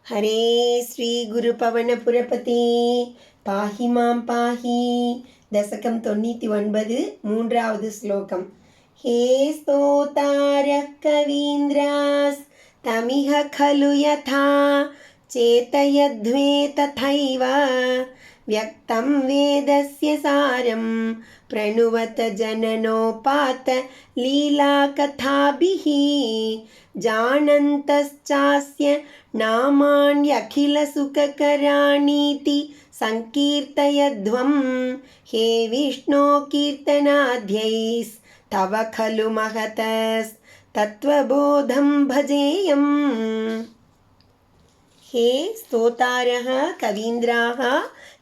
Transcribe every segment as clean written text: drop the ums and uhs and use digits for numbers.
हरे श्री गुरु पवन पुरपति पाहि मां पाहि दशकं 99 மூன்றாவது ஸ்லோகம். हे स्तोतारः कवीन्द्रास् तमिह खलु यथा चेतयध्वे तथैव व्यक्तं वेदस्य सारं प्रणुवत जननोपात लीलाकथाभिः जानन्तश्चास्य नामान्यखिलसुखकराणीति संकीर्तयध्वं हे विष्णो कीर्तनाद्यैस्तव खलु महतस्तत्त्वबोधं भजेयम्. हे स्तोतारः कवीन्द्राः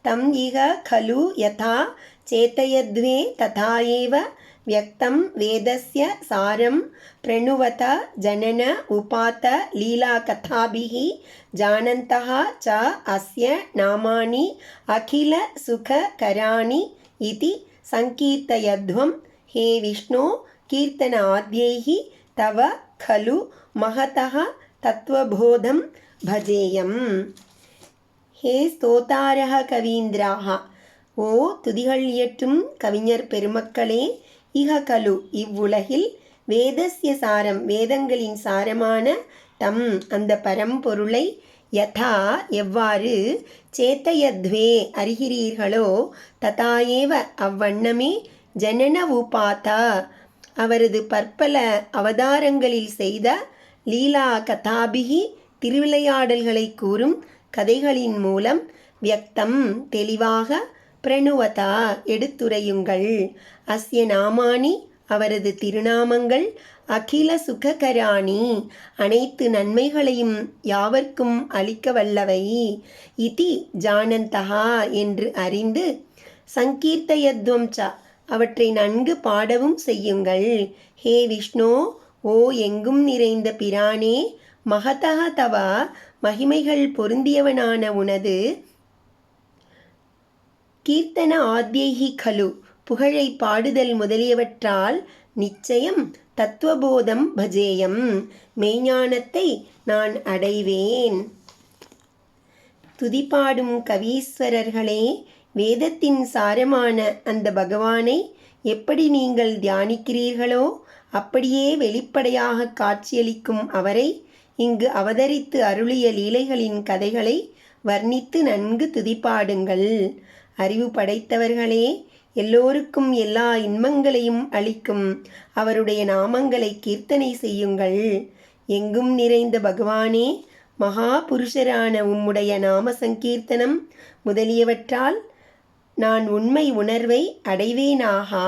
तं इह खलु यथा चेतयध्वे तथा एव व्यक्तं वेदस्य सारं प्रणुवत जनन उपात लीलाकथाभिः जानन्तः च अस्य नामानि अखिलसुखकराणि इति संकीर्तयध्वं हे विष्णो कीर्तनाद्यैः तव खलु महतः तत्त्वबोधं भजेयम्. हे स्तोतारः कवीन्द्राः, ஓ துதிகள் இயற்றும் கவிஞர் பெருமக்களே, இஹ கலு இவ்வுலகில் வேதஸ்ய சாரம் வேதங்களின் சாரமான தம் அந்த பரம்பொருளை யதா எவ்வாறு சேத்தயத்வே அறிகிறீர்களோ ததாயேவ அவ்வண்ணமே ஜனன உபாதா அவரது பற்பல அவதாரங்களில் செய்த லீலா கதாபிகி திருவிளையாடல்களை கூறும் கதைகளின் மூலம் வியக்தம் தெளிவாக பிரணுவதா எடுத்துரையுங்கள் அஸ்ய நாமானி அவரது திருநாமங்கள் அகில சுககராணி அனைத்து நன்மைகளையும் யாவர்க்கும் அளிக்க வல்லவை இதி ஜானந்தகா என்று அறிந்து சங்கீர்த்தயத்வம் ச அவற்றை நன்கு பாடவும் செய்யுங்கள். ஹே விஷ்ணு, ஓ எங்கும் நிறைந்த பிரானே, மகதः தவ மகிமைகள் பொருந்தியவனான உனது கீர்த்தன ஆத்யைஹி கலு புகழை பாடுதல் முதலியவற்றால் நிச்சயம் தத்துவபோதம் பஜேயம் மெய்ஞானத்தை நான் அடைவேன். துதிபாடும் கவீஸ்வரர்களே, வேதத்தின் சாரமான அந்த பகவானை எப்படி நீங்கள் தியானிக்கிறீர்களோ அப்படியே வெளிப்படையாக காட்சியளிக்கும் அவரை இங்கு அவதரித்து அருளிய லீலைகளின் கதைகளை வர்ணித்து நன்கு துதிப்பாடுங்கள். அறிவு படைத்தவர்களே, எல்லோருக்கும் எல்லா இன்பங்களையும் அளிக்கும் அவருடைய நாமங்களை கீர்த்தனை செய்யுங்கள். எங்கும் நிறைந்த பகவானே, மகா புருஷரான உம்முடைய நாம சங்கீர்த்தனம் முதலியவற்றால் நான் உண்மை உணர்வை அடைவேனாகா.